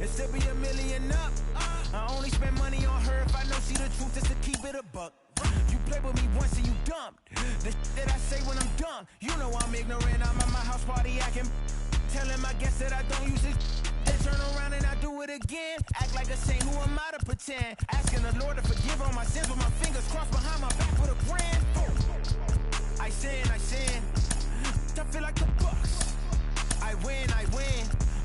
It still be a million up. I only spend money on her if I know she the truth, just to keep it a buck. You play with me once and you dumped. The that I say when I'm done. You know I'm ignorant, I'm at my house party acting. Telling my guests that I don't use it. Then turn around and I do it again. Act like a saint, who am I to pretend? Asking the Lord to forgive all my sins with my fingers crossed behind my back with a grin. I sin. I feel like the Bucks. I win.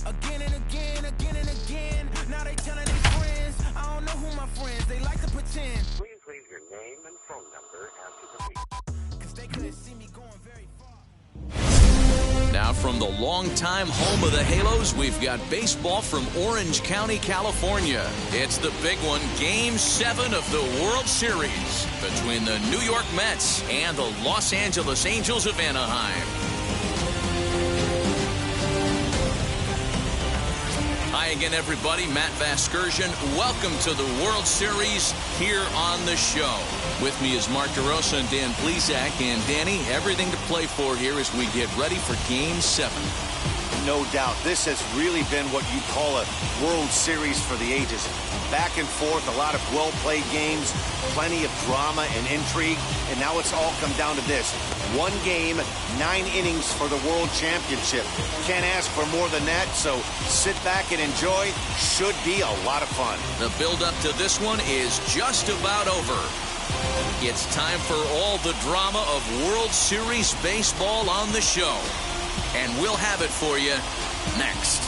Again and again. Now they telling their friends. I don't know who my friends, they like to pretend. Please leave your name and phone number after the beep. Cause they couldn't see me going very far. Now from the longtime home of the Halos, we've got baseball from Orange County, California. It's the big one, Game 7 of the World Series between the New York Mets and the Los Angeles Angels of Anaheim. Hi again, everybody. Matt Vasgersian. Welcome to the World Series here on the show. With me is Mark DeRosa and Dan Plesac. And Danny, everything to play for here as we get ready for Game 7. No doubt. This has really been what you call a World Series for the ages. Back and forth, a lot of well-played games, plenty of drama and intrigue, and now it's all come down to this. One game, 9 innings for the World Championship. Can't ask for more than that, so sit back and enjoy. Should be a lot of fun. The build-up to this one is just about over. It's time for all the drama of World Series baseball on the show. And we'll have it for you next.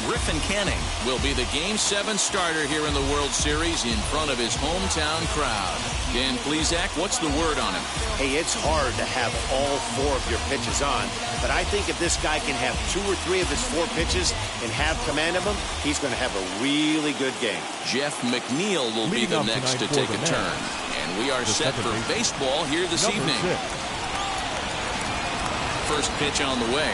Griffin Canning will be the Game 7 starter here in the World Series in front of his hometown crowd. Dan Plesac, what's the word on him? Hey, it's hard to have all 4 of your pitches on, but I think if this guy can have 2 or 3 of his 4 pitches and have command of them, he's going to have a really good game. Jeff McNeil will be the next to take a turn. And we are set for baseball here this evening. First pitch on the way.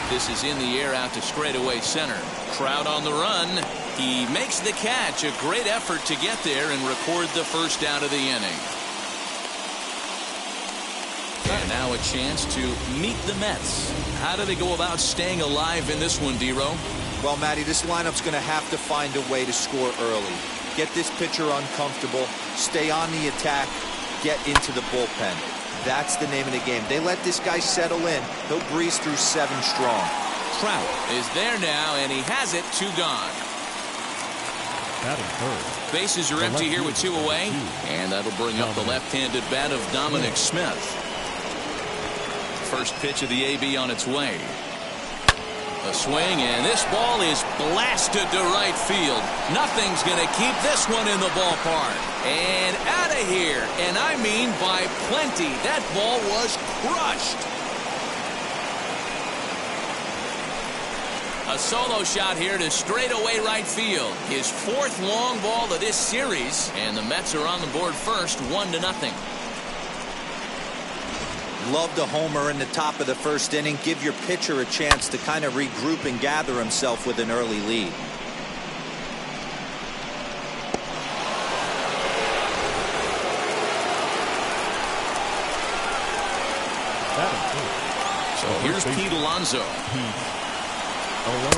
This is in the air out to straightaway center. Crowd on the run. He makes the catch. A great effort to get there and record the first out of the inning. And now a chance to meet the Mets. How do they go about staying alive in this one, D-Row? Well, Matty, this lineup's going to have to find a way to score early. Get this pitcher uncomfortable, stay on the attack, get into the bullpen. That's the name of the game. They let this guy settle in. He'll breeze through 7 strong. Trout is there now, and he has it, 2 gone. Bases are empty here with 2 away, and that'll bring up the left-handed bat of Dominic Smith. First pitch of the AB on its way. A swing, and this ball is blasted to right field. Nothing's going to keep this one in the ballpark. And out of here, and I mean by plenty. That ball was crushed. A solo shot here to straightaway right field. His 4th long ball of this series, and the Mets are on the board first, 1-0. Love the homer in the top of the first inning. Give your pitcher a chance to kind of regroup and gather himself with an early lead. So here's Pete Alonso.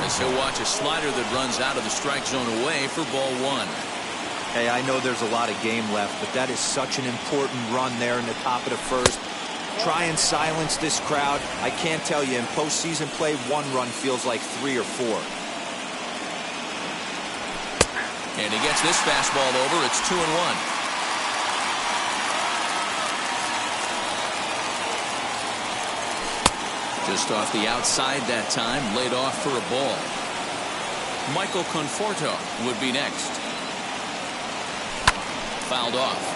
As he'll watch a slider that runs out of the strike zone away for ball 1. Hey, I know there's a lot of game left, but that is such an important run there in the top of the first. Try and silence this crowd. I can't tell you, in postseason play, 1 run feels like 3 or 4. And he gets this fastball over. It's 2-1. Just off the outside that time, laid off for a ball. Michael Conforto would be next. Fouled off.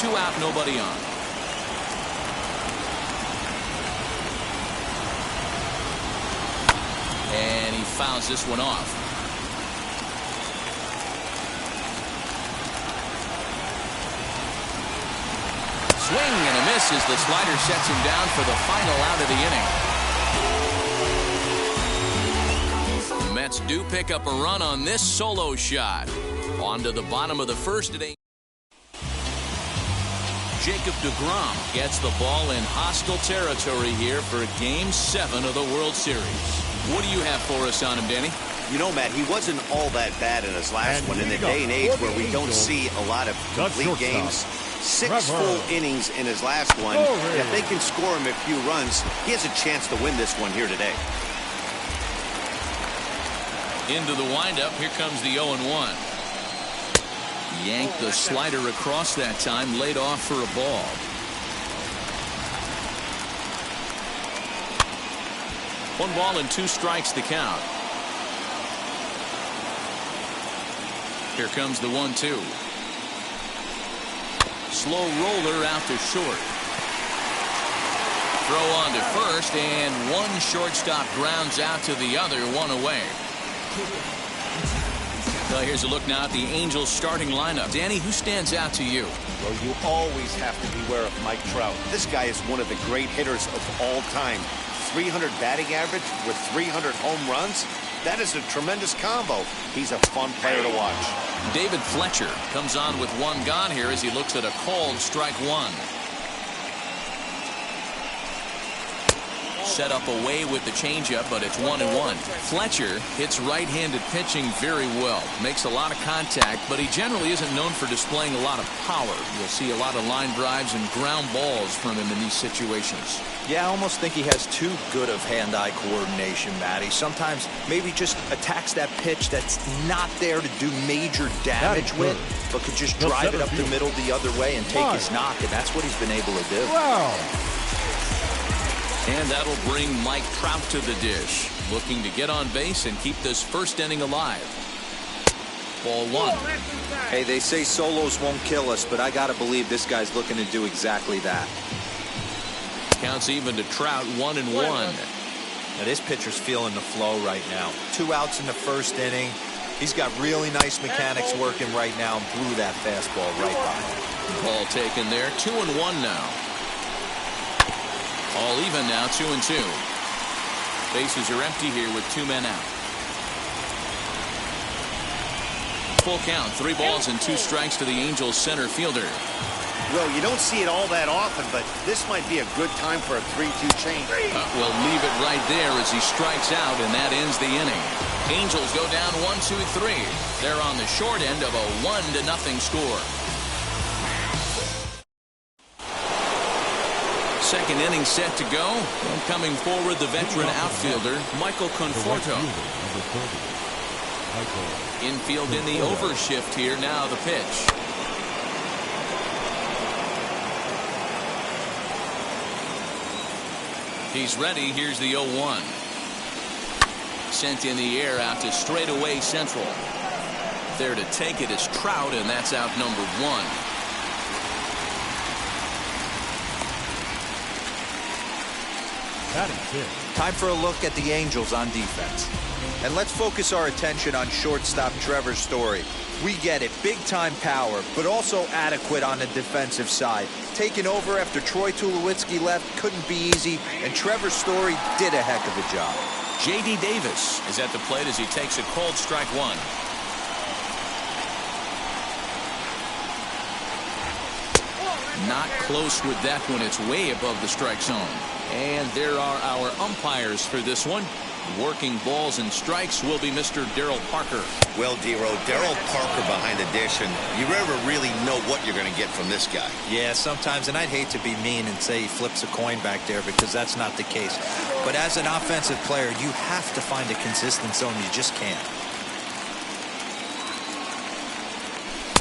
2 out, nobody on. And he fouls this one off. Swing and a miss as the slider sets him down for the final out of the inning. The Mets do pick up a run on this solo shot. On to the bottom of the first. Jacob deGrom gets the ball in hostile territory here for Game 7 of the World Series. What do you have for us on him, Danny? You know, Matt, he wasn't all that bad in his last one. In the day and age where we don't see a lot of complete games, 6 full innings in his last one. If they can score him a few runs, he has a chance to win this one here today. Into the windup, here comes the 0-1. Yanked the slider across that time, laid off for a ball. One ball and 2 strikes the count. Here comes the 1-2. Slow roller out to short. Throw on to first, and one shortstop grounds out to the other, 1 away. So here's a look now at the Angels starting lineup. Danny, who stands out to you? Well, you always have to beware of Mike Trout. This guy is one of the great hitters of all time. 300 batting average with 300 home runs. That is a tremendous combo. He's a fun player to watch. David Fletcher comes on with 1 gone here as he looks at a called strike 1. Set up away with the changeup, but it's 1-1. Fletcher hits right-handed pitching very well. Makes a lot of contact, but he generally isn't known for displaying a lot of power. You'll see a lot of line drives and ground balls from him in these situations. Yeah, I almost think he has too good of hand-eye coordination, Matty. Sometimes maybe just attacks that pitch that's not there to do major damage with, but could just drive it up the middle the other way and take his knock, and that's what he's been able to do. Wow. And that'll bring Mike Trout to the dish, looking to get on base and keep this first inning alive. Ball 1. Hey, they say solos won't kill us, but I gotta believe this guy's looking to do exactly that. Counts even to Trout, 1-1. Now this pitcher's feeling the flow right now. 2 outs in the first inning. He's got really nice mechanics working right now and blew that fastball right by. Ball taken there, 2-1 now. All even now, 2-2. Bases are empty here with 2 men out. Full count, 3 balls and 2 strikes to the Angels center fielder. Well, you don't see it all that often, but this might be a good time for a 3-2 change. We'll leave it right there as he strikes out, and that ends the inning. Angels go down 1-2-3. They're on the short end of a 1-0 score. Second inning set to go. And coming forward, the veteran outfielder, Michael Conforto. Infield in the overshift here. Now the pitch. He's ready. Here's the 0-1. Sent in the air out to straightaway central. There to take it is Trout, and that's out number 1. Time for a look at the Angels on defense. And let's focus our attention on shortstop Trevor Story. We get it, big-time power, but also adequate on the defensive side. Taking over after Troy Tulowitzki left couldn't be easy, and Trevor Story did a heck of a job. J.D. Davis is at the plate as he takes a called strike 1. Not close with that one. It's way above the strike zone. And there are our umpires for this one. Working balls and strikes will be Mr. Daryl Parker. Well, D-Row, Daryl Parker behind the dish, and you never really know what you're going to get from this guy. Yeah, sometimes, and I'd hate to be mean and say he flips a coin back there because that's not the case. But as an offensive player, you have to find a consistent zone. You just can't.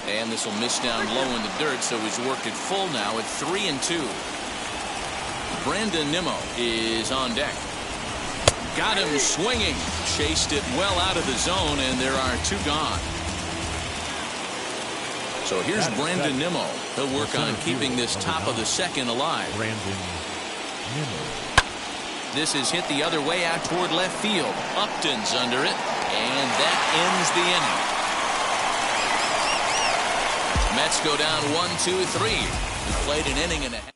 And this will miss down low in the dirt, so he's worked it full now at 3-2. Brandon Nimmo is on deck. Got him swinging. Chased it well out of the zone, and there are 2 gone. So here's Brandon Nimmo. He'll work on keeping this top of the second alive. Brandon Nimmo. This is hit the other way out toward left field. Upton's under it, and that ends the inning. Mets go down 1-2-3. He played an inning and a half.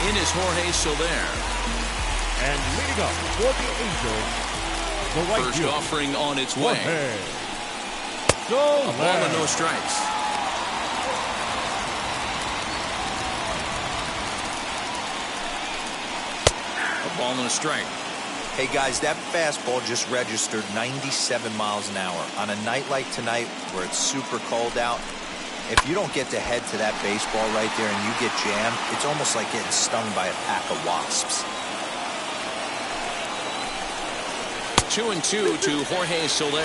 In is Jorge Soler. And leading up for the Angels, the right First fielder, offering on its way. Jorge A ball and no strikes. Ball and a strike. Hey guys, that fastball just registered 97 miles an hour. On a night like tonight where it's super cold out, if you don't get to head to that baseball right there and you get jammed, it's almost like getting stung by a pack of wasps. 2-2 to Jorge Soler.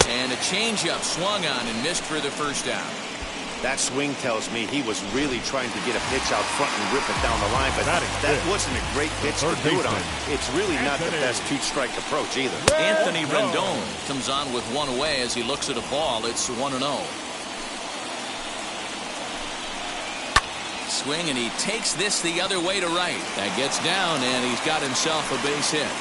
And a changeup swung on and missed for the first down. That swing tells me he was really trying to get a pitch out front and rip it down the line, but that wasn't a great pitch to do it on. It's really not the best two-strike approach either. Anthony Rendon comes on with one away as he looks at a ball. It's 1-0. Swing, and he takes this the other way to right. That gets down, and he's got himself a base hit.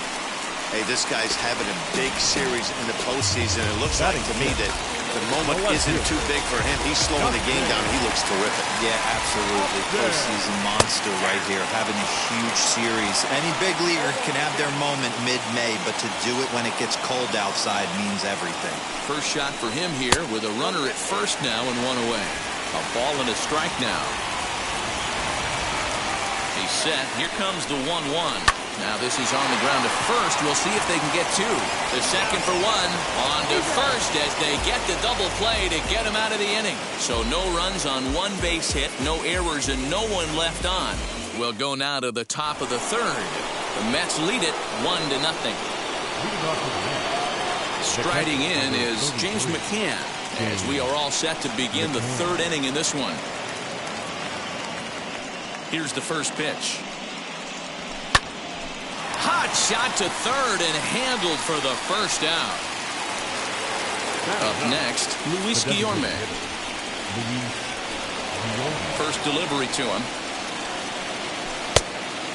Hey, this guy's having a big series in the postseason. It looks like to me that the moment isn't too big for him. He's slowing the game down. He looks terrific. Yeah, absolutely. Postseason monster right here, having a huge series. Any big leaguer can have their moment mid-May, but to do it when it gets cold outside means everything. First shot for him here with a runner at first now and one away. A ball and a strike now. He's set. Here comes the 1-1. Now this is on the ground to first. We'll see if they can get two. The second for one. On to first as they get the double play to get him out of the inning. So no runs on one base hit, no errors, and no one left on. We'll go now to the top of the third. The Mets lead it 1-0. Striding in is James McCann as we are all set to begin the third inning in this one. Here's the first pitch. Hot shot to third and handled for the first out. Up next, Luis Guillorme. First delivery to him.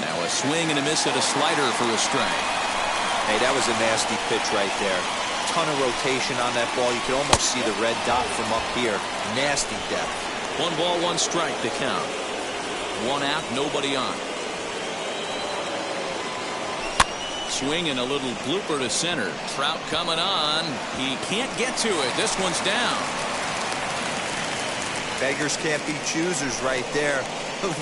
Now a swing and a miss at a slider for a strike. Hey, that was a nasty pitch right there. Ton of rotation on that ball. You could almost see the red dot from up here. Nasty depth. 1 ball, 1 strike to count. 1 out, nobody on. Swing and a little blooper to center. Trout coming on. He can't get to it. This one's down. Beggars can't be choosers right there.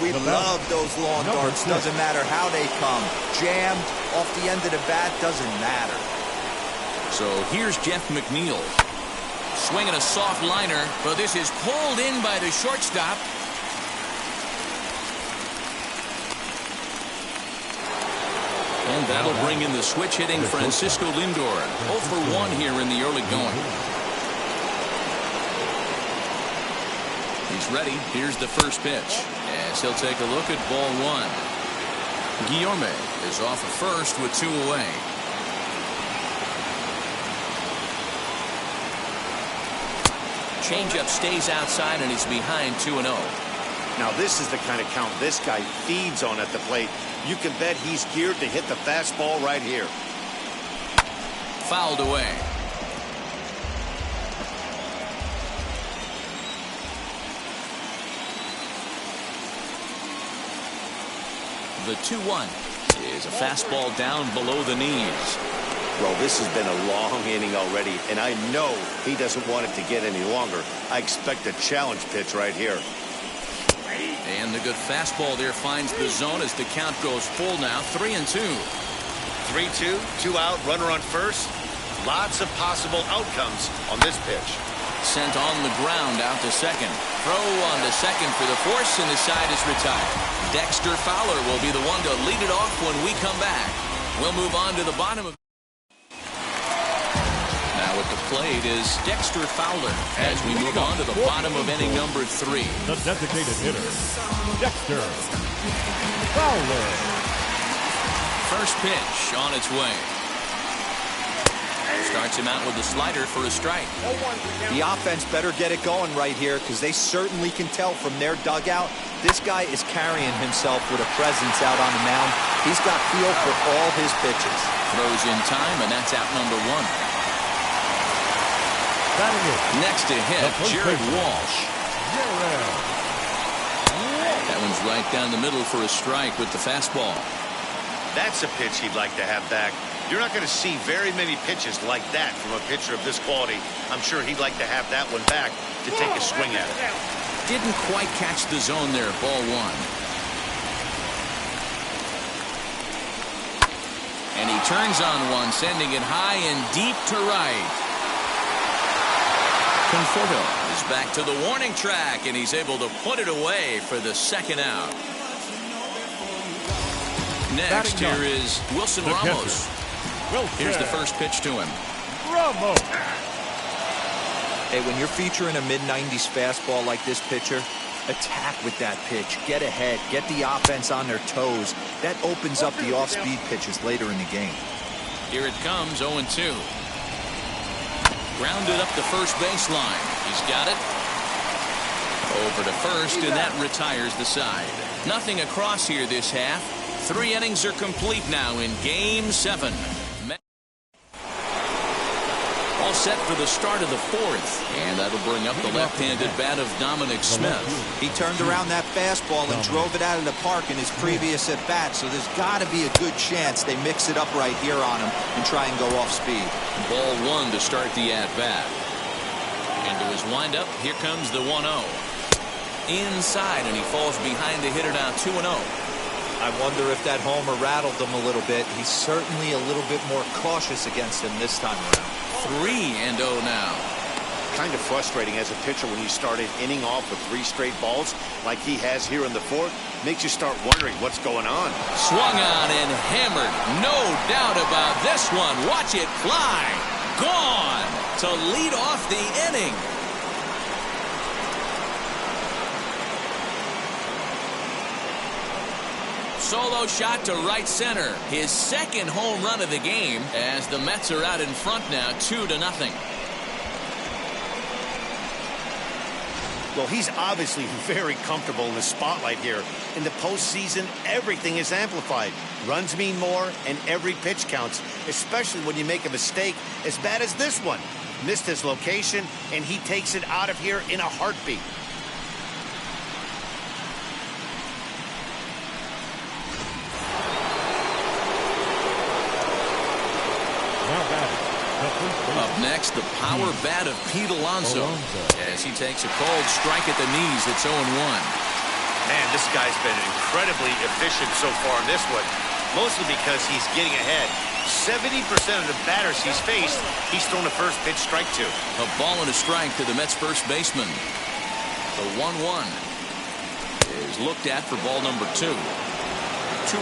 We love those long darts. Doesn't matter how they come. Jammed off the end of the bat, doesn't matter. So here's Jeff McNeil. Swinging a soft liner, but this is pulled in by the shortstop. And that'll bring in the switch-hitting Francisco Lindor. 0 for 1 here in the early going. He's ready. Here's the first pitch. As he'll take a look at ball 1. Guillorme is off at first with 2 away. Changeup stays outside, and he's behind 2-0. Now this is the kind of count this guy feeds on at the plate. You can bet he's geared to hit the fastball right here. Fouled away. The 2-1 is a fastball down below the knees. Well, this has been a long inning already, and I know he doesn't want it to get any longer. I expect a challenge pitch right here. And the good fastball there finds the zone as the count goes full now. 3-2. 3-2, 2 out, runner on first. Lots of possible outcomes on this pitch. Sent on the ground out to second. Throw on to second for the force, and the side is retired. Dexter Fowler will be the one to lead it off when we come back. We'll move on to the bottom of. Now at the plate is Dexter Fowler as we move on to the bottom of inning number 3. The designated hitter, Dexter Fowler. First pitch on its way. Starts him out with a slider for a strike. The offense better get it going right here because they certainly can tell from their dugout this guy is carrying himself with a presence out on the mound. He's got feel for all his pitches. Throws in time, and that's out number 1. Next to hit, Jared Walsh. That one's right down the middle for a strike with the fastball. That's a pitch he'd like to have back. You're not going to see very many pitches like that from a pitcher of this quality. I'm sure he'd like to have that one back to take a swing at it. Didn't quite catch the zone there. Ball one. And he turns on one, sending it high and deep to right. Conforto is back to the warning track, and he's able to put it away for the second out. Next, here is Wilson Ramos. Here's the first pitch to him. Ramos. Hey, when you're featuring a mid-90s fastball like this pitcher, attack with that pitch. Get ahead. Get the offense on their toes. That opens up the off-speed pitches later in the game. Here it comes, 0-2. Grounded up the first baseline. He's got it. Over to first, and that retires the side. Nothing across here this half. 3 innings are complete now in Game 7. All set for the start of the 4th, and that'll bring up the left-handed bat of Dominic Smith. He turned around that fastball and drove it out of the park in his previous at-bat, so there's got to be a good chance they mix it up right here on him and try and go off speed. Ball one to start the at-bat. Into his windup, here comes the 1-0. Inside, and he falls behind the hitter now 2-0. I wonder if that homer rattled him a little bit. He's certainly a little bit more cautious against him this time around. 3-0 now. Kind of frustrating as a pitcher when you started inning off with 3 straight balls like he has here in the 4th. Makes you start wondering what's going on. Swung on and hammered. No doubt about this one. Watch it fly. Gone to lead off the inning. Solo shot to right center. His second home run of the game as the Mets are out in front now 2-0. Well, he's obviously very comfortable in the spotlight here. In the postseason, everything is amplified. Runs mean more, and every pitch counts, especially when you make a mistake as bad as this one. Missed his location, and he takes it out of here in a heartbeat. Up next, the power bat of Pete Alonso as he takes a cold strike at the knees. It's 0-1. Man, this guy's been incredibly efficient so far in this one, mostly because he's getting ahead. 70% of the batters he's faced, he's thrown a first pitch strike to. A ball and a strike to the Mets first baseman. The 1-1 is looked at for ball number 2. 2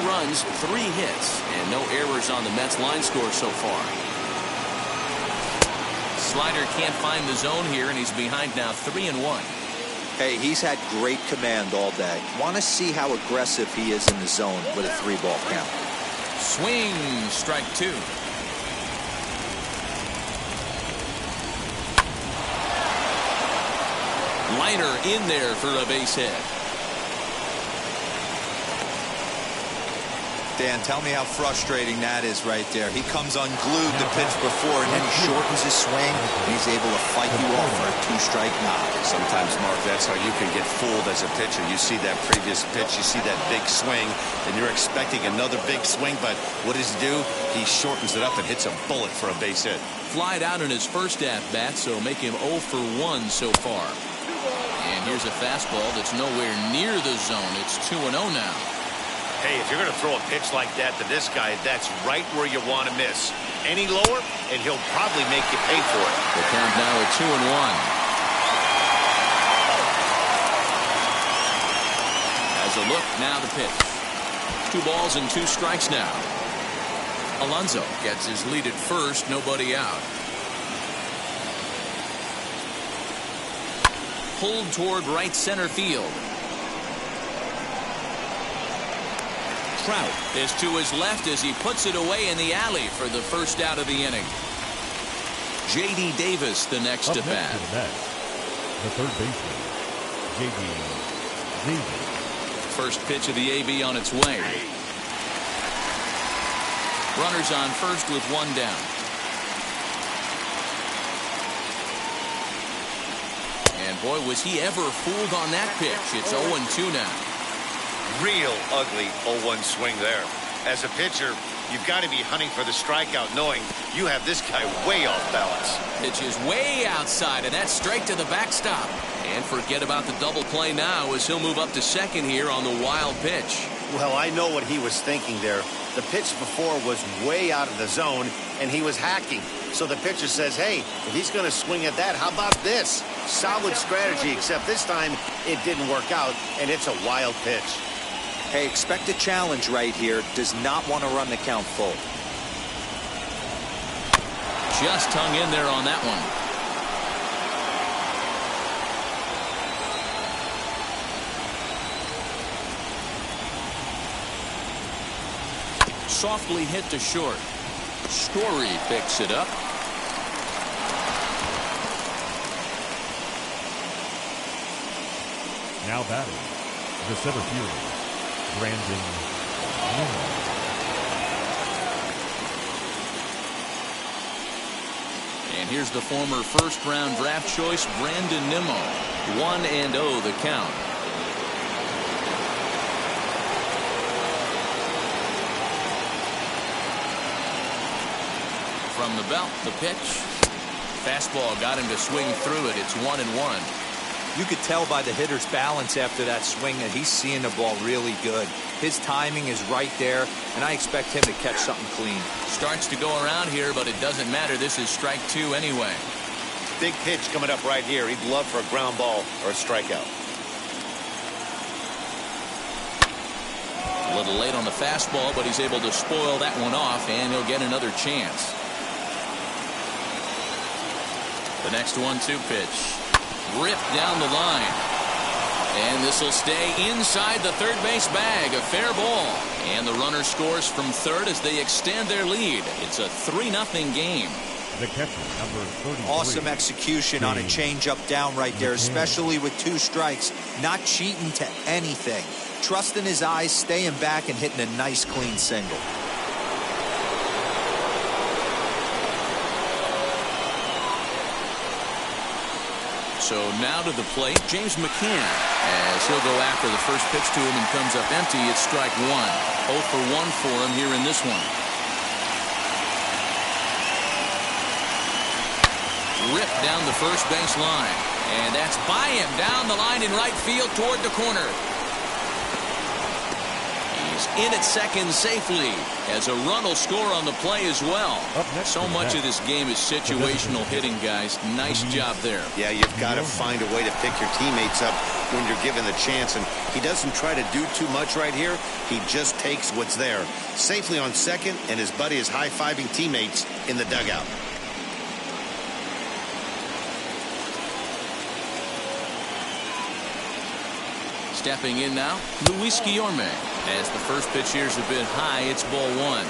runs, 3 hits, and no errors on the Mets line score so far. Slider can't find the zone here, and he's behind now 3-1. Hey, he's had great command all day. Want to see how aggressive he is in the zone with a 3-ball count. Swing, strike 2. Liner in there for a base hit. Dan, tell me how frustrating that is right there. He comes unglued the pitch before, and then he shortens his swing, and he's able to fight you off for a 2-strike knock. Sometimes, Mark, that's how you can get fooled as a pitcher. You see that previous pitch, you see that big swing, and you're expecting another big swing, but what does he do? He shortens it up and hits a bullet for a base hit. Flied out in his first at-bat, so make him 0 for 1 so far. And here's a fastball that's nowhere near the zone. It's 2-0 now. Hey, if you're going to throw a pitch like that to this guy, that's right where you want to miss. Any lower, and he'll probably make you pay for it. The count now at 2-1. As a look, now the pitch. 2 balls and 2 strikes now. Alonso gets his lead at first, nobody out. Pulled toward right center field. Trout is to his left as he puts it away in the alley for the first out of the inning. J.D. Davis the next at bat. The third baseman, J.D. Davis. First pitch of the AB on its way. Runners on first with 1 down. And boy, was he ever fooled on that pitch. It's 0-2 now. Real ugly 0-1 swing there. As a pitcher, You've got to be hunting for the strikeout, knowing you have this guy way off balance. Pitch is way outside, and that's straight to the backstop. And forget about the double play now as he'll move up to second here on the wild pitch. Well, I know what he was thinking there. The pitch before was way out of the zone, and he was hacking. So the pitcher says, hey, if he's going to swing at that, how about this? Solid strategy, except this time it didn't work out, and it's a wild pitch. Hey, expect a challenge right here. Does not want to run the count full. Just hung in there on that one. Softly hit to short. Story picks it up. Now batting, the center fielder, Brandon Nimmo. And here's the former first-round draft choice, Brandon Nimmo. 1-0 the count. From the belt, the pitch. Fastball got him to swing through it. It's 1-1. You could tell by the hitter's balance after that swing that he's seeing the ball really good. His timing is right there, and I expect him to catch something clean. Starts to go around here, but it doesn't matter. This is strike two anyway. Big pitch coming up right here. He'd love for a ground ball or a strikeout. A little late on the fastball, but he's able to spoil that one off, and he'll get another chance. The next 1-2 pitch. Ripped down the line. And this will stay inside the third base bag. A fair ball. And the runner scores from third as they extend their lead. It's a 3-0 game. The catcher, number 33. Awesome execution on a changeup down right there, especially with 2 strikes. Not cheating to anything. Trusting his eyes, staying back, and hitting a nice clean single. So now to the plate, James McCann, as he'll go after the first pitch to him and comes up empty. It's strike one. 0 for 1 for him here in this one. Ripped down the first base line. And that's by him down the line in right field toward the corner. He's in at second safely as a run will score on the play as well. So much of this game is situational hitting, guys. Nice job there. Yeah, you've got to find a way to pick your teammates up when you're given the chance, and he doesn't try to do too much right here. He just takes what's there. Safely on second, and his buddy is high-fiving teammates in the dugout. Stepping in now, Luis Guillorme. As the first pitch here is a bit high, it's ball 1.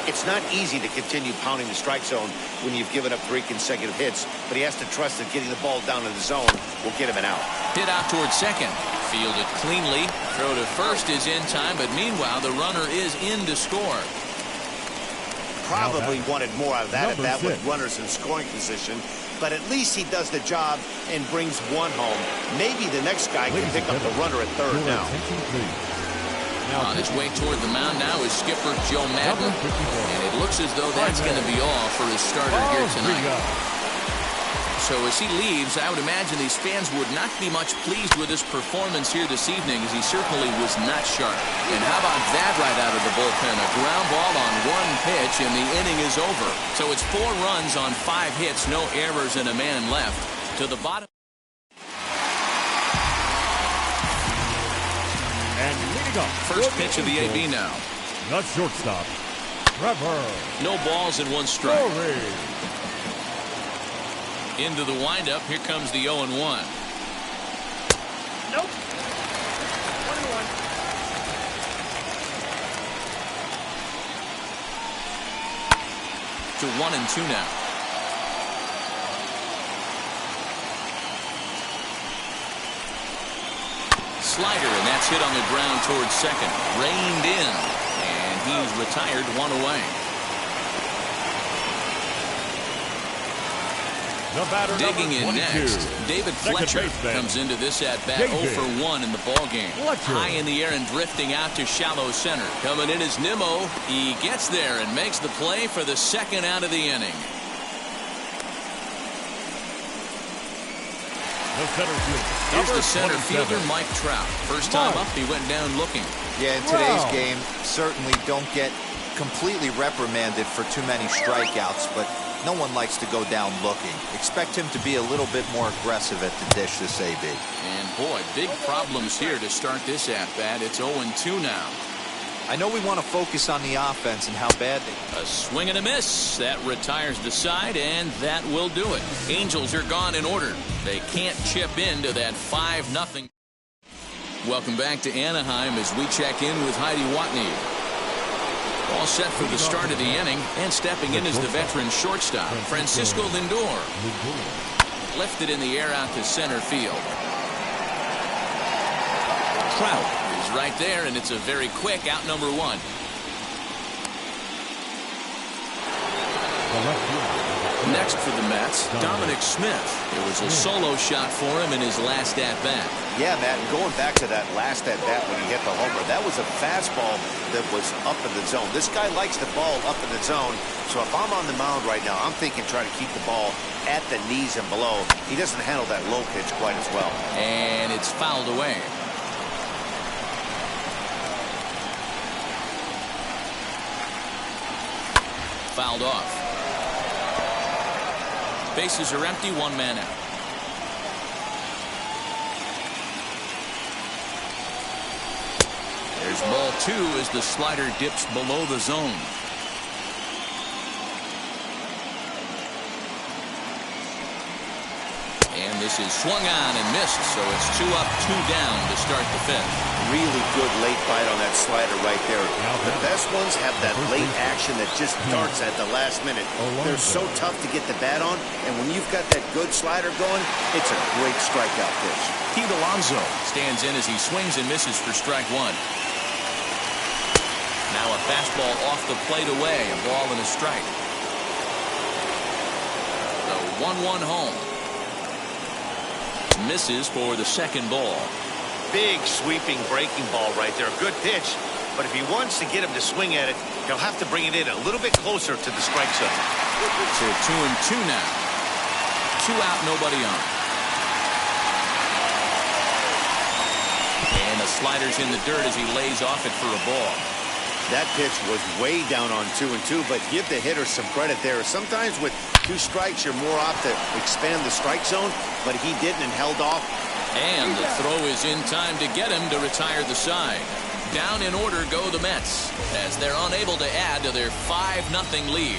It's not easy to continue pounding the strike zone when you've given up 3 consecutive hits, but he has to trust that getting the ball down in the zone will get him an out. Hit out towards second. Fielded cleanly. Throw to first is in time, but meanwhile, the runner is in to score. Probably wanted more out of that if that was runners in scoring position, but at least he does the job and brings 1 home. Maybe the next guy can pick up the runner at third now. On his way toward the mound now is skipper Joe Madden, and it looks as though that's going to be all for his starter here tonight. So as he leaves, I would imagine these fans would not be much pleased with his performance here this evening, as he certainly was not sharp. And how about that right out of the bullpen? A ground ball on 1 pitch, and the inning is over. So it's 4 runs on 5 hits, no errors, and a man left. To the bottom. And leading up, first pitch of the AB now. The shortstop, Trevor. No balls and 1 strike. Into the windup. Here comes the 0-1. Nope. 1-1. To 1-2 now. Slider, and that's hit on the ground towards second. Reined in, and he's retired 1 away. The batter, Digging in 22. next, David Fletcher baseman, comes into this at-bat 0 for 1 in the ballgame. High in the air and drifting out to shallow center. Coming in is Nimmo. He gets there and makes the play for the second out of the inning. The center fielder. Here's the center 27. fielder, Mike Trout. First time up, he went down looking. Yeah, in today's game, certainly don't get completely reprimanded for too many strikeouts, but no one likes to go down looking. Expect him to be a little bit more aggressive at the dish this AB. And boy, big problems here to start this at-bat. It's 0-2 now. I know we want to focus on the offense and how bad they... A swing and a miss. That retires the side, and that will do it. Angels are gone in order. They can't chip into that 5-0. Welcome back to Anaheim as we check in with Heidi Watney. All set for the start of the inning, and stepping in is the veteran shortstop, Francisco Lindor. Lifted in the air out to center field. Trout is right there, and it's a very quick out number 1. Next for the Mets, Dominic Smith. It was a solo shot for him in his last at-bat. Yeah, Matt, and going back to that last at-bat when he hit the homer, that was a fastball that was up in the zone. This guy likes the ball up in the zone, so if I'm on the mound right now, I'm thinking try to keep the ball at the knees and below. He doesn't handle that low pitch quite as well. And it's fouled away. Fouled off. Bases are empty, 1 man out. There's ball 2 as the slider dips below the zone. And this is swung on and missed, so it's 2 up, 2 down to start the 5th. Really good late bite on that slider right there. The best ones have that late action that just darts at the last minute. They're so tough to get the bat on, and when you've got that good slider going, it's a great strikeout pitch. Pete Alonso stands in as he swings and misses for strike 1. Now a fastball off the plate away, a ball and a strike. The 1-1 home. Misses for the second ball. Big sweeping breaking ball right there. Good pitch, but if he wants to get him to swing at it, he'll have to bring it in a little bit closer to the strike zone. To 2-2 now. 2 out, nobody on. And the slider's in the dirt as he lays off it for a ball. That pitch was way down on 2-2, but give the hitter some credit there. Sometimes with 2 strikes, you're more apt to expand the strike zone, but he didn't and held off. And the throw is in time to get him to retire the side. Down in order go the Mets as they're unable to add to their 5-0 lead.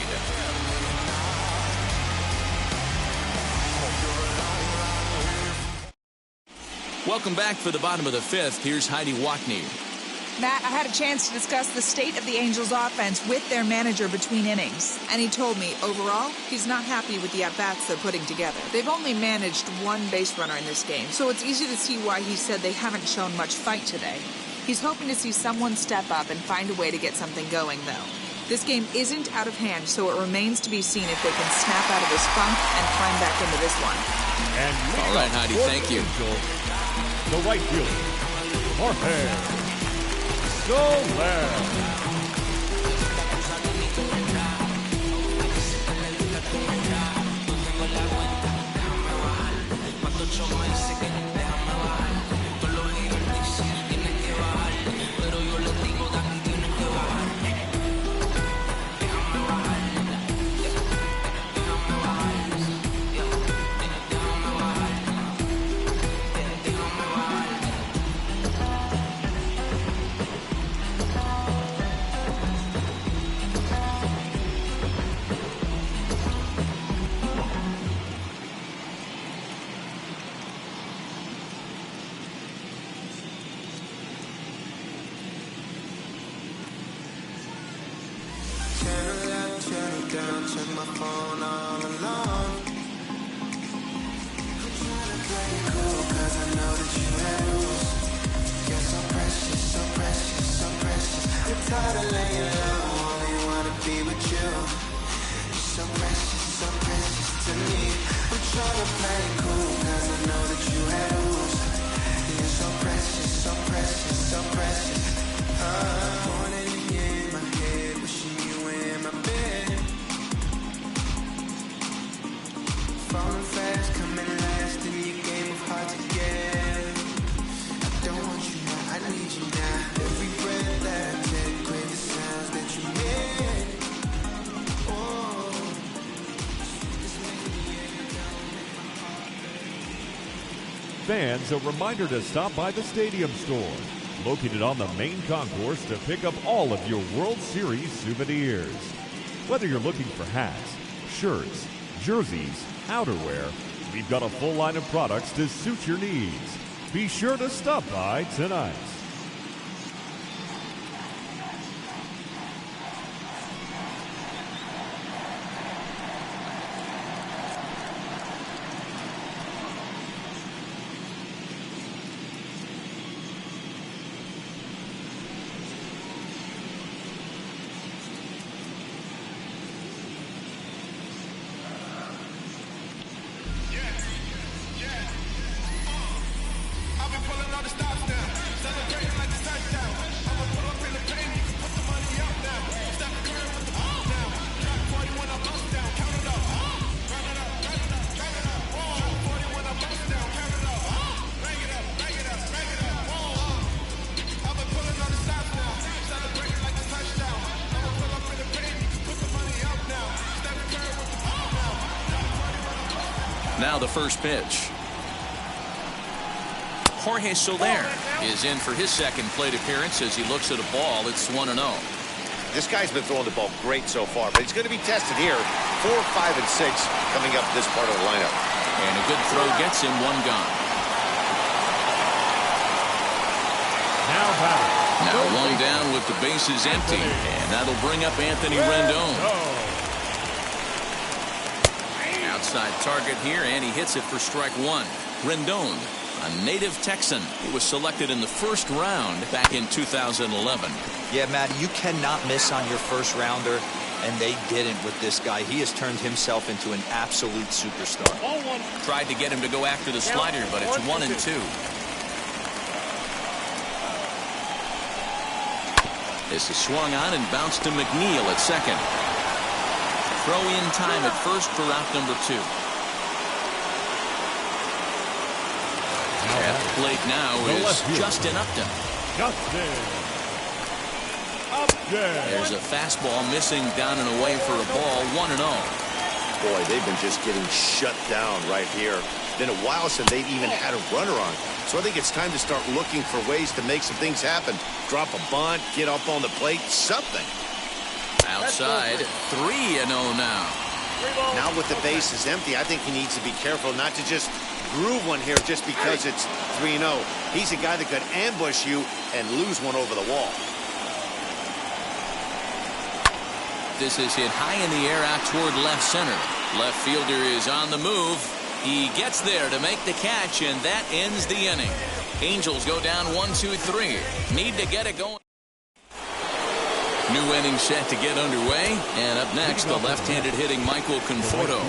Welcome back for the bottom of the 5th. Here's Heidi Watney. Matt, I had a chance to discuss the state of the Angels offense with their manager between innings, and he told me overall he's not happy with the at-bats they're putting together. They've only managed 1 base runner in this game, so it's easy to see why he said they haven't shown much fight today. He's hoping to see someone step up and find a way to get something going, though. This game isn't out of hand, so it remains to be seen if they can snap out of this funk and climb back into this one. And all right, Heidi, thank you. The right fielder, Jorge Soler. Check my phone all alone. I'm trying to play it cool, cause I know that you lose. You're so precious, so precious, so precious. I'm tired of laying low, only wanna be with you. You're so precious to me. I'm play it cool, cause I know that you had rules. You're so precious, so precious, so precious. Morning in my head, wishing you in my bed. Falling fast, coming last in your game of hard to get. I don't want you now, I need you now. Every breath that I take, crave the sounds that you make. Fans, a reminder to stop by the Stadium Store, located on the main concourse, to pick up all of your World Series souvenirs. Whether you're looking for hats, shirts, jerseys, outerwear, we've got a full line of products to suit your needs. Be sure to stop by tonight. Now the first pitch. Jorge Soler is in for his second plate appearance as he looks at a ball. It's 1-0. This guy's been throwing the ball great so far, but he's going to be tested here. 4, 5, and 6 coming up this part of the lineup. And a good throw gets him one gone. Now one down with the bases empty, and that'll bring up Anthony Rendon. Outside target here, and he hits it for strike one. Rendon, a native Texan, he was selected in the first round back in 2011. Yeah, Matt, you cannot miss on your first rounder, and they didn't with this guy. He has turned himself into an absolute superstar. Tried to get him to go after the slider, but it's 1-2. This is swung on and bounced to McNeil at second. Throw in time at first for out number 2. At the plate now is Justin Upton. There's a fastball missing down and away for a ball. 1-0. Boy, they've been just getting shut down right here. Been a while since they've even had a runner on. So I think it's time to start looking for ways to make some things happen. Drop a bunt, get up on the plate, something. Outside, 3-0 now. Now with the bases empty, I think he needs to be careful not to just groove one here just because it's 3-0. He's a guy that could ambush you and lose one over the wall. This is hit high in the air out toward left center. Left fielder is on the move. He gets there to make the catch, and that ends the inning. Angels go down 1-2-3. Need to get it going. New inning set to get underway, and up next, the left-handed hitting Michael Conforto.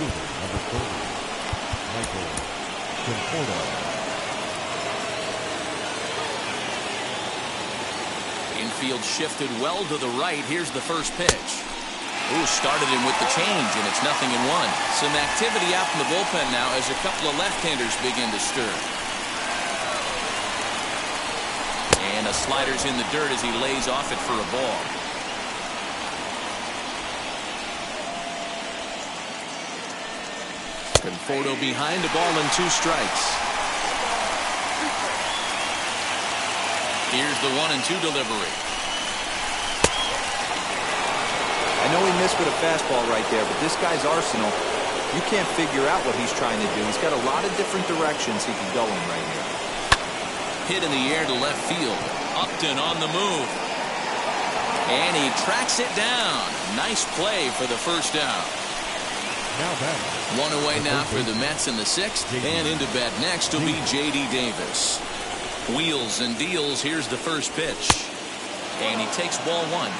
Infield shifted well to the right. Here's the first pitch. Ooh, started him with the change, and it's 0-1. Some activity out in the bullpen now as a couple of left-handers begin to stir. And a slider's in the dirt as he lays off it for a ball. Conforto behind a ball and 2 strikes. Here's the 1-2 delivery. I know he missed with a fastball right there, but this guy's arsenal, you can't figure out what he's trying to do. He's got a lot of different directions he can go in right here. Hit in the air to left field. Upton on the move. And he tracks it down. Nice play for the first out. One away now for the Mets in the 6th, and into bat next will be J.D. Davis. Wheels and deals. Here's the first pitch, and he takes ball 1.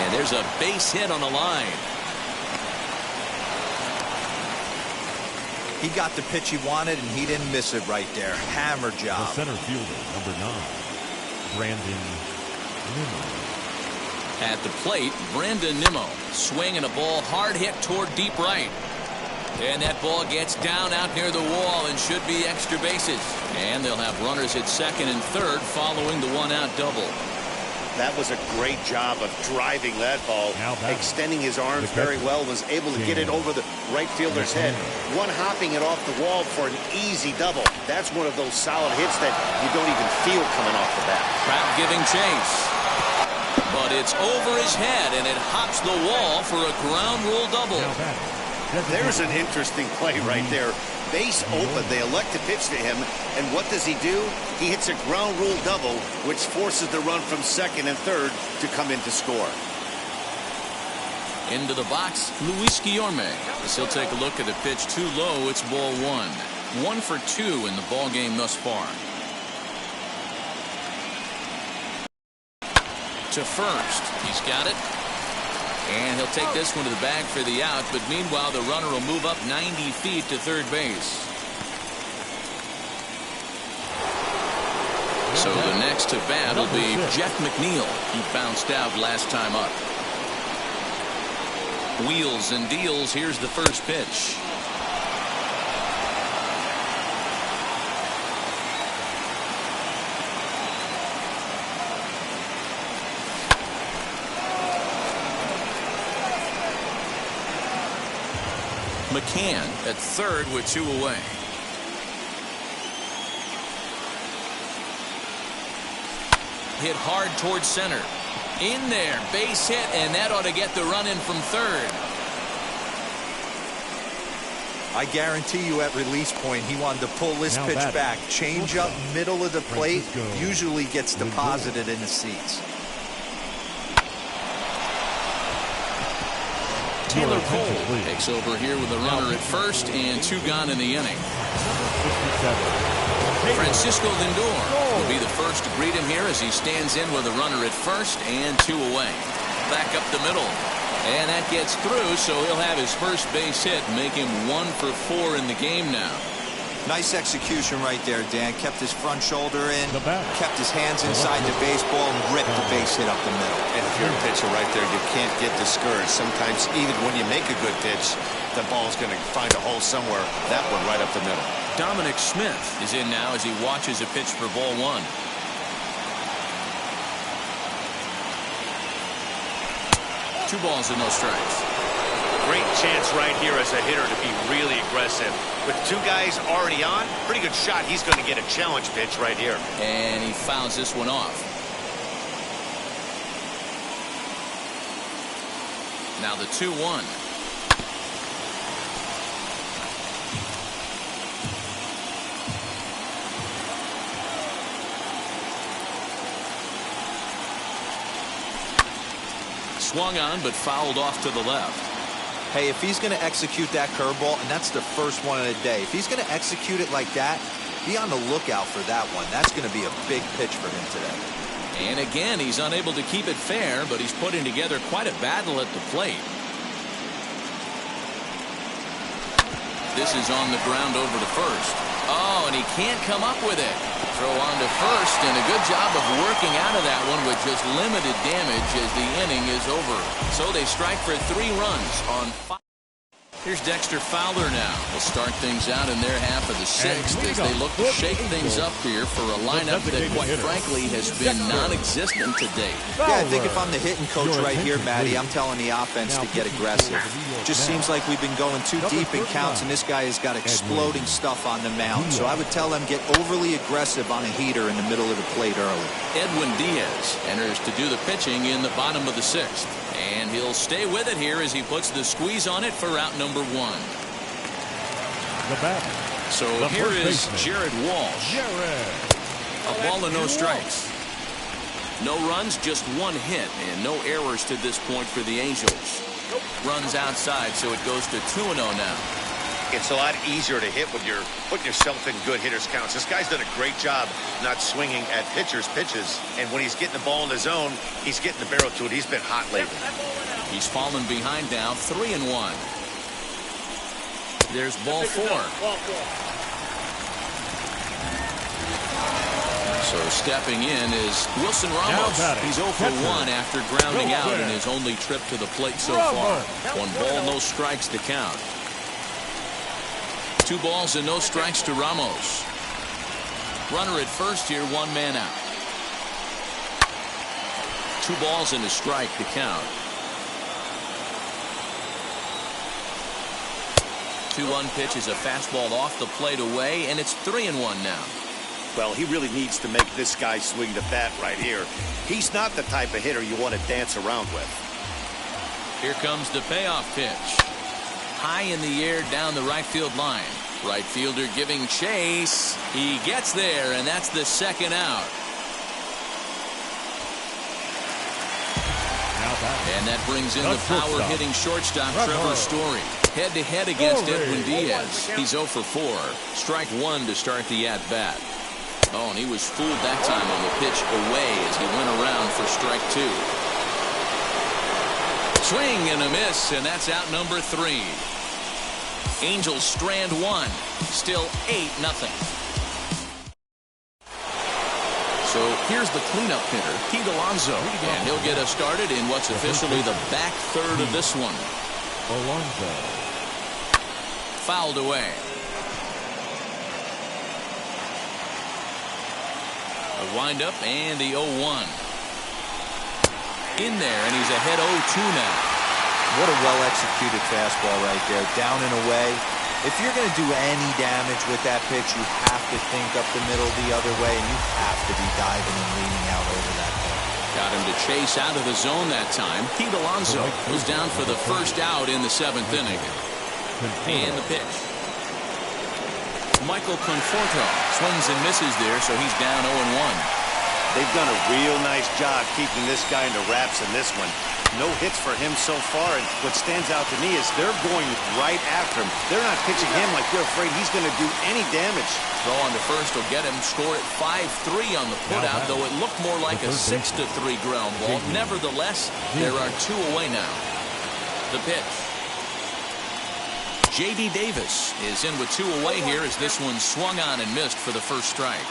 And there's a base hit on the line. He got the pitch he wanted, and he didn't miss it right there. Hammer job. The center fielder, number 9, Brandon Nimmo. At the plate, Brandon Nimmo swinging a ball hard hit toward deep right. And that ball gets down out near the wall and should be extra bases. And they'll have runners at second and third following the one-out double. That was a great job of driving that ball, extending his arms very well, was able to get it over the right fielder's head, one-hopping it off the wall for an easy double. That's one of those solid hits that you don't even feel coming off the bat. Crowd giving chase. But it's over his head, and it hops the wall for a ground rule double. There's an interesting play right there. Base open, they elect to pitch to him, and what does he do? He hits a ground rule double, which forces the run from second and third to come in to score. Into the box, Luis Guillorme. As he'll take a look at the pitch too low, it's ball 1. 1 for 2 in the ball game thus far. To first, he's got it. And he'll take this one to the bag for the out, but meanwhile the runner will move up 90 feet to third base. So the next to bat will be Jeff McNeil. He bounced out last time up. Wheels and deals. Here's the first pitch. McCann at third with 2 away. Hit hard towards center. In there, base hit, and that ought to get the run in from third. I guarantee you at release point he wanted to pull this pitch back. Change up middle of the plate usually gets deposited in the seats. Taylor Cole takes over here with a runner at first and 2 gone in the inning. Francisco Lindor will be the first to greet him here as he stands in with a runner at first and 2 away. Back up the middle. And that gets through, so he'll have his first base hit, make him 1 for 4 in the game now. Nice execution right there, Dan. Kept his front shoulder in, kept his hands inside the baseball, and ripped the base hit up the middle. And if you're a pitcher right there, you can't get discouraged. Sometimes even when you make a good pitch, the ball's going to find a hole somewhere. That one right up the middle. Dominic Smith is in now as he watches a pitch for ball 1. Two balls and no strikes. Great chance right here as a hitter to be really aggressive. With 2 guys already on, pretty good shot. He's going to get a challenge pitch right here. And he fouls this one off. Now the 2-1. Swung on, but fouled off to the left. Hey, if he's going to execute that curveball, and that's the first one of the day, if he's going to execute it like that, be on the lookout for that one. That's going to be a big pitch for him today. And again, he's unable to keep it fair, but he's putting together quite a battle at the plate. This is on the ground over to first. Oh, and he can't come up with it. Throw on to first, and a good job of working out of that one with just limited damage as the inning is over. So they strike for 3 runs on 5. Here's Dexter Fowler now. We'll start things out in their half of the 6th as they look to shake things up here for a lineup that, quite frankly, has been non-existent to date. Yeah, I think if I'm the hitting coach right here, Matty, I'm telling the offense to get aggressive. Just seems like we've been going too deep in counts, and this guy has got exploding stuff on the mound. So I would tell them get overly aggressive on a heater in the middle of the plate early. Edwin Diaz enters to do the pitching in the bottom of the 6th. And he'll stay with it here as he puts the squeeze on it for out number 1. So here is Jared Walsh. A ball and no strikes. No runs, just 1 hit, and no errors to this point for the Angels. Runs outside, so it goes to 2-0 now. It's a lot easier to hit when you're putting yourself in good hitters' counts. This guy's done a great job not swinging at pitchers' pitches. And when he's getting the ball in the zone, he's getting the barrel to it. He's been hot lately. He's fallen behind now, 3-1. There's ball 4. So stepping in is Wilson Ramos. He's 0 for 1 after grounding out in his only trip to the plate so far. 1 ball, no strikes to count. 2 balls and no strikes to Ramos. Runner at first here, 1 man out. 2 balls and a strike to count. 2-1 pitch is a fastball off the plate away, and it's 3-1 now. Well, he really needs to make this guy swing the bat right here. He's not the type of hitter you want to dance around with. Here comes the payoff pitch. High in the air down the right field line. Right fielder giving chase. He gets there, and that's the 2nd out. And that brings in the power-hitting shortstop, Trevor Story. Head-to-head against Edwin Diaz. He's 0 for 4. Strike 1 to start the at-bat. Oh, and he was fooled that time on the pitch away as he went around for strike 2. Swing and a miss, and that's out number 3. Angels strand 1. Still 8-0. So here's the cleanup hitter, Pete Alonso, and he'll get us started in what's officially the back third of this one. Alonso. Fouled away. A windup and the 0-1. In there, and he's ahead 0-2 now. What a well-executed fastball right there. Down and away. If you're going to do any damage with that pitch, you have to think up the middle the other way, and you have to be diving and leaning out over that ball. Got him to chase out of the zone that time. Pete Alonso was down for the first out in the 7th inning. And the pitch. Michael Conforto swings and misses there, so he's down 0-1. They've done a real nice job keeping this guy into wraps in this one. No hits for him so far, and what stands out to me is they're going right after him. They're not pitching him like they're afraid he's going to do any damage. Throw on to first will get him. Score at 5-3 on the putout, though it looked more like a 6-3 ground ball. Nevertheless, there are 2 away now. The pitch. J.D. Davis is in with 2 away here as this one swung on and missed for the first strike.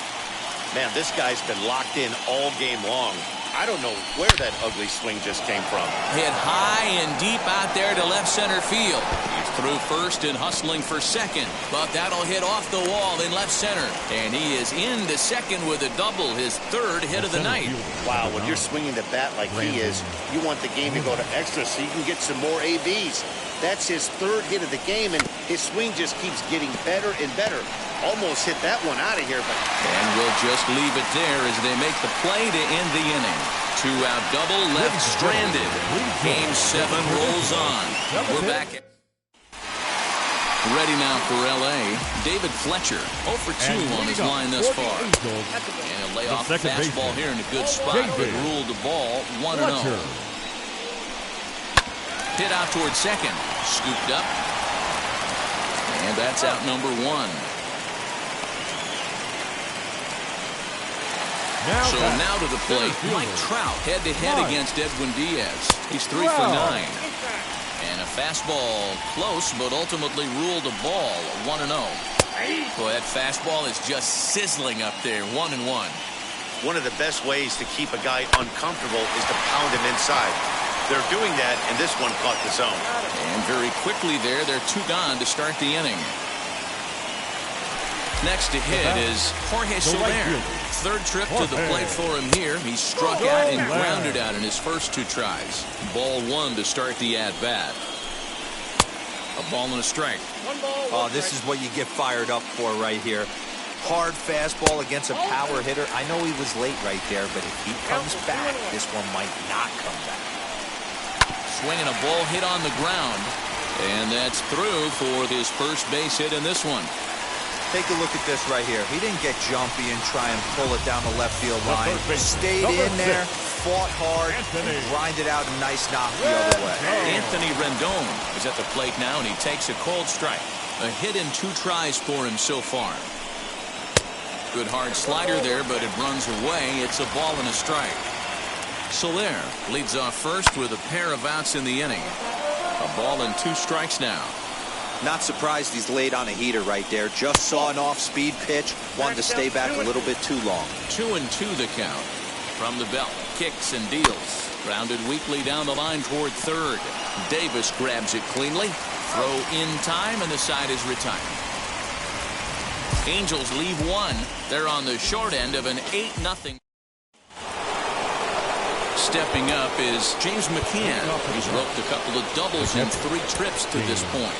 Man, this guy's been locked in all game long. I don't know where that ugly swing just came from. Hit high and deep out there to left center field. He's through first and hustling for second, but that'll hit off the wall in left center. And he is into second with a double, his 3rd hit of the night. Wow, when you're swinging the bat like he is, you want the game to go to extra so you can get some more ABs. That's his 3rd hit of the game, and his swing just keeps getting better and better. Almost hit that one out of here, but... And we'll just leave it there as they make the play to end the inning. 2-out double, left stranded. Game 7 rolls on. We're back. Ready now for L.A. David Fletcher, 0 for 2 on his line thus far. And a layoff fastball here in a good spot, but ruled the ball 1-0. Hit out towards second. Scooped up. And that's out number 1. So now to the plate, Mike Trout head-to-head against Edwin Diaz. He's 3 for 9. And a fastball close, but ultimately ruled a ball, 1-0. Boy, that fastball is just sizzling up there, 1-1. One of the best ways to keep a guy uncomfortable is to pound him inside. They're doing that, and this one caught the zone. And very quickly there, they're 2 gone to start the inning. Next to hit is Jorge Soler. 3rd trip to the plate for him here. He struck out and grounded out in his first 2 tries. Ball 1 to start the at-bat. A ball and a strike. Oh, this is what you get fired up for right here. Hard fastball against a power hitter. I know he was late right there, but if he comes back, this one might not come back. Swinging a ball hit on the ground. And that's through for his first base hit in this one. Take a look at this right here. He didn't get jumpy and try and pull it down the left field line. Stayed in there, fought hard, and grinded out a nice knock the other way. Anthony Rendon is at the plate now, and he takes a cold strike. A hit in 2 tries for him so far. Good hard slider there, but it runs away. It's a ball and a strike. Soler leads off first with a pair of outs in the inning. A ball and 2 strikes now. Not surprised he's laid on a heater right there. Just saw an off-speed pitch. Wanted to stay back a little bit too long. 2-2 the count. From the belt, kicks and deals. Grounded weakly down the line toward third. Davis grabs it cleanly. Throw in time, and the side is retired. Angels leave 1. They're on the short end of an 8-0. Stepping up is James McCann. He's roped a couple of doubles in 3 trips to this point.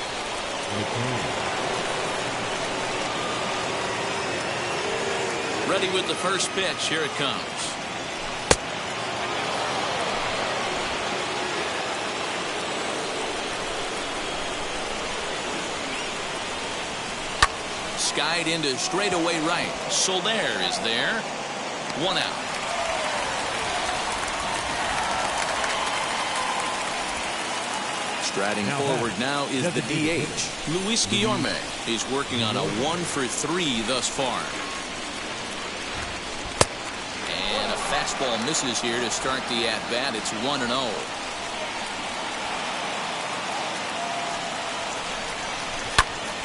Ready with the first pitch. Here it comes. Skied into straightaway right. Soler is there. 1 out. Striding forward now is the DH. Luis Guillorme. He's working on a 1-for-3 thus far. And a fastball misses here to start the at-bat. It's 1-0.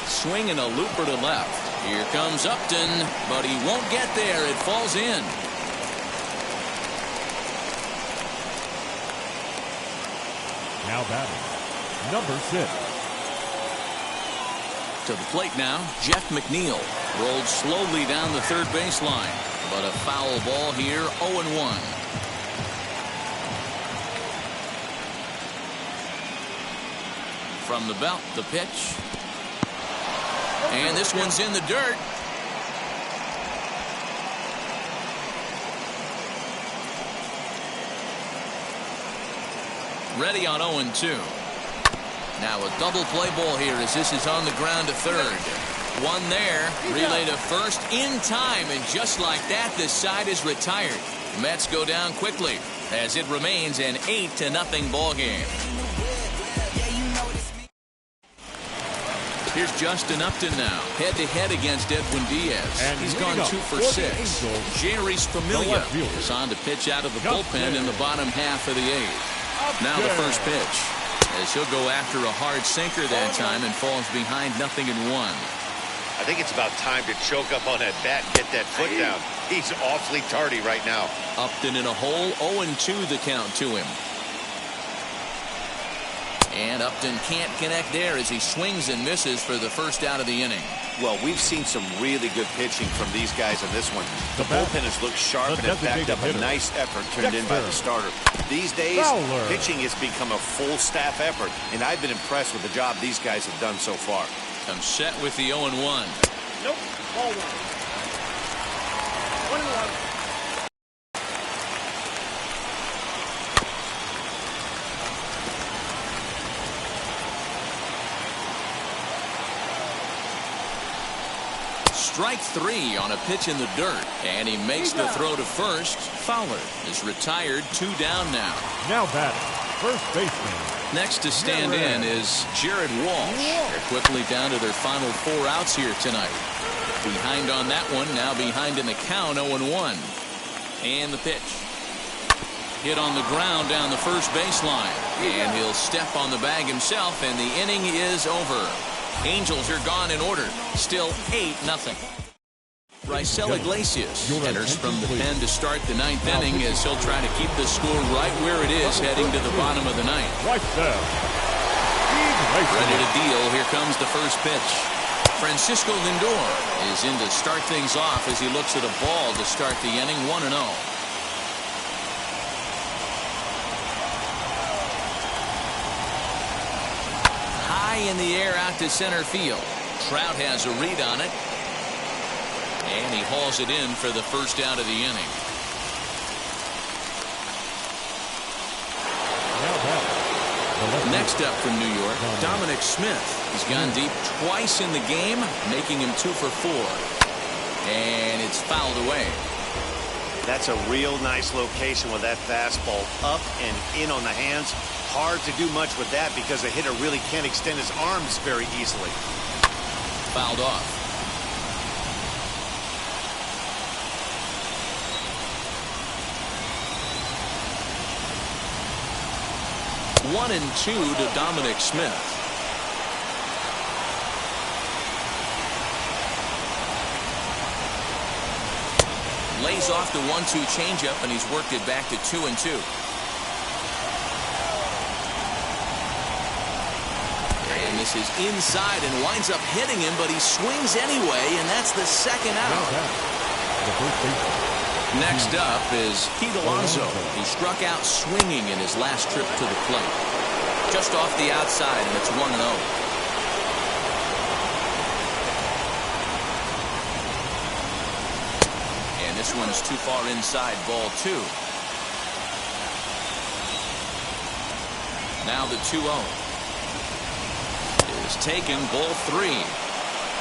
Swing and a looper to left. Here comes Upton, but he won't get there. It falls in. Now batting, number 6. To the plate now, Jeff McNeil. Rolled slowly down the third baseline, but a foul ball here, 0-1. From the belt, the pitch. And this one's in the dirt. Ready on 0-2. Now a double play ball here as this is on the ground to third. One there. Relay to first in time. And just like that, this side is retired. Mets go down quickly as it remains an 8-0 ball game. Here's Justin Upton now, head-to-head against Edwin Diaz. And he's gone 2 for 6. Jeurys Familia is on to pitch out of the bullpen in the bottom half of the 8th. Now the first pitch, as he'll go after a hard sinker that time and falls behind 0-1. I think it's about time to choke up on that bat and get that foot down. He's awfully tardy right now. Upton in a hole, 0-2 the count to him. And Upton can't connect there as he swings and misses for the first out of the inning. Well, we've seen some really good pitching from these guys on this one. The bullpen has looked sharp and has backed up a nice effort turned in by the starter. These days, pitching has become a full staff effort, and I've been impressed with the job these guys have done so far. I'm set with the 0-1. Nope, ball 1. 1-1. Strike 3 on a pitch in the dirt, and he makes the throw to first. Fowler is retired, 2 down now. Now batting, first baseman. Next to stand in is Jared Walsh. They're quickly down to their final 4 outs here tonight. Behind on that one, now behind in the count, 0-1. And the pitch. Hit on the ground down the first baseline, and he'll step on the bag himself, and the inning is over. Angels are gone in order. Still 8-0. Raisel Iglesias enters from the pen to start the 9th inning as he'll try to keep the score right where it is heading to the bottom of the 9th. Ready to deal. Here comes the first pitch. Francisco Lindor is in to start things off as he looks at a ball to start the inning, 1-0. In the air out to center field. Trout has a read on it, and he hauls it in for the first out of the inning. Next up from New York, Dominic Smith. He's gone deep twice in the game, making him 2 for 4, and it's fouled away. That's a real nice location with that fastball up and in on the hands. Hard to do much with that because a hitter really can't extend his arms very easily. fouled off. One and two to Dominic Smith. Lays off the 1-2 changeup, and he's worked it back to 2-2. And this is inside and winds up hitting him, but he swings anyway, and that's the second out. Next up is Pete Alonso, who struck out swinging in his last trip to the plate. Just off the outside, and it's 1-0. This one's too far inside, ball 2. Now the 2-0 is taken, ball 3.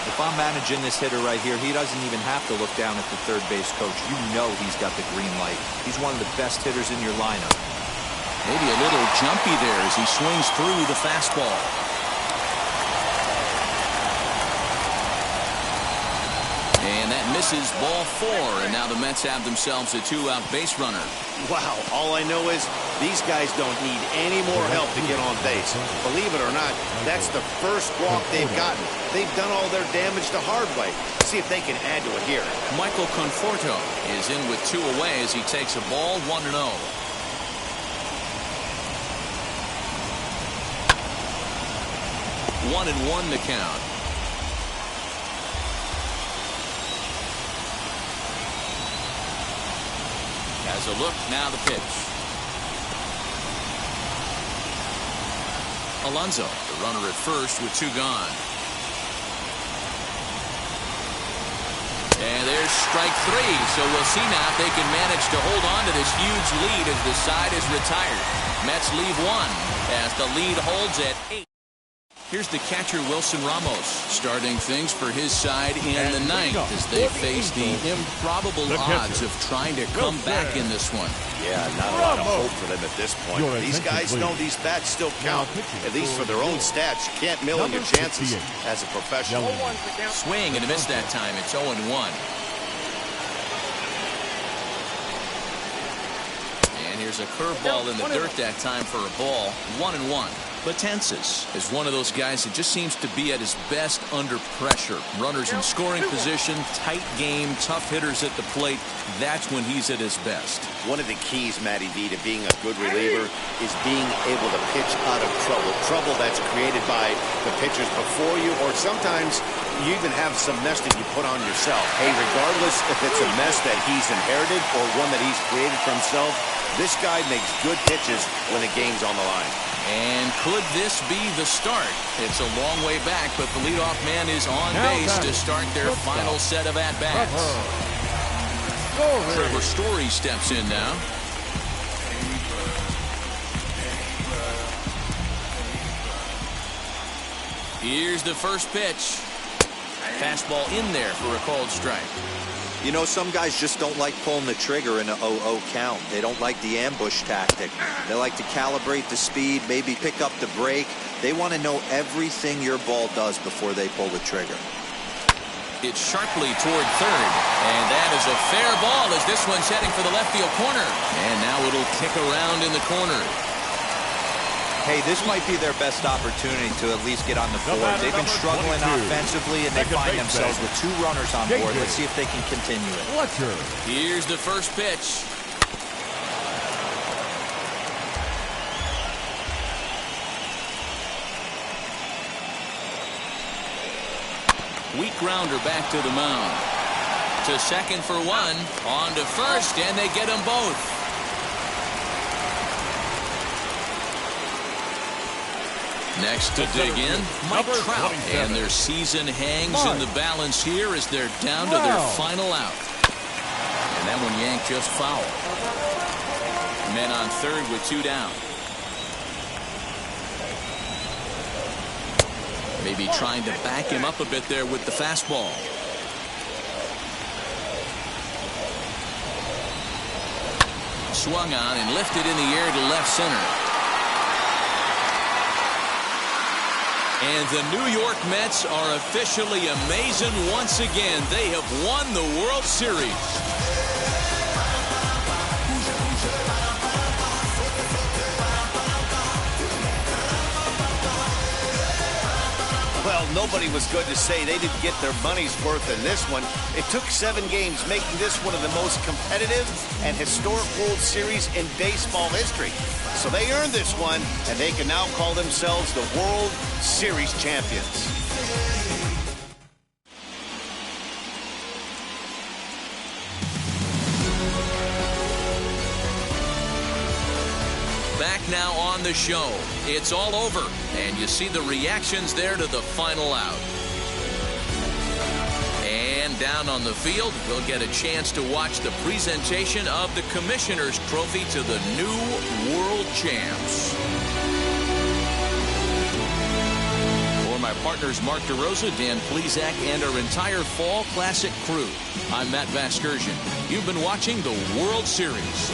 If I'm managing this hitter right here, he doesn't even have to look down at the third base coach. You know he's got the green light. He's one of the best hitters in your lineup. Maybe a little jumpy there as he swings through the fastball. And that misses, ball 4, and now the Mets have themselves a 2-out base runner. Wow, all I know is these guys don't need any more help to get on base. Believe it or not, that's the first walk they've gotten. They've done all their damage the hard way. See if they can add to it here. Michael Conforto is in with 2 away as he takes a ball, 1-0. One and one to count. Has a look, now the pitch. Alonso, the runner at first with 2 gone. And there's strike 3, so we'll see now if they can manage to hold on to this huge lead as the side is retired. Mets leave 1 as the lead holds at 8. Here's the catcher, Wilson Ramos, starting things for his side in the 9th as they face the improbable odds of trying to come back in this one. Yeah, not a lot of hope for them at this point. These guys know these bats still count, at least for their own stats. You can't mill in your chances as a professional. Swing and a miss that time. It's 0-1. And here's a curveball in the dirt that time for a ball. 1-1. Betances is one of those guys that just seems to be at his best under pressure. Runners in scoring position, tight game, tough hitters at the plate. That's when he's at his best. One of the keys, Matty V, to being a good reliever is being able to pitch out of trouble. Trouble that's created by the pitchers before you, or sometimes you even have some mess that you put on yourself. Hey, regardless if it's a mess that he's inherited or one that he's created for himself, this guy makes good pitches when the game's on the line. And could this be the start? It's a long way back, but the leadoff man is on base to start their final set of at-bats. Trevor Story steps in now. Here's the first pitch. Fastball in there for a called strike. You know, some guys just don't like pulling the trigger in an 0-0 count. They don't like the ambush tactic. They like to calibrate the speed, maybe pick up the break. They want to know everything your ball does before they pull the trigger. It's sharply toward third, and that is a fair ball as this one's heading for the left field corner. And now it'll kick around in the corner. Hey, this might be their best opportunity to at least get on the board. They've been struggling offensively, and they find themselves with 2 runners on board. Let's see if they can continue it. Here's the first pitch. Weak grounder back to the mound. To second for 1. On to first, and they get them both. Next to dig in, Mike Trout. And their season hangs in the balance here as they're down to their final out. And that one yanked just foul. Men on third with 2 down. Maybe trying to back him up a bit there with the fastball. Swung on and lifted in the air to left center. And the New York Mets are officially amazing once again. They have won the World Series. Well, nobody was good to say they didn't get their money's worth in this one. It took 7 games, making this one of the most competitive and historic World Series in baseball history. So they earned this one, and they can now call themselves the World Series champions. Back now on the show. It's all over, and you see the reactions there to the final out. And down on the field, we'll get a chance to watch the presentation of the Commissioner's Trophy to the new World Champs. For my partners Mark DeRosa, Dan Plesac, and our entire Fall Classic crew, I'm Matt Vasgersian. You've been watching the World Series.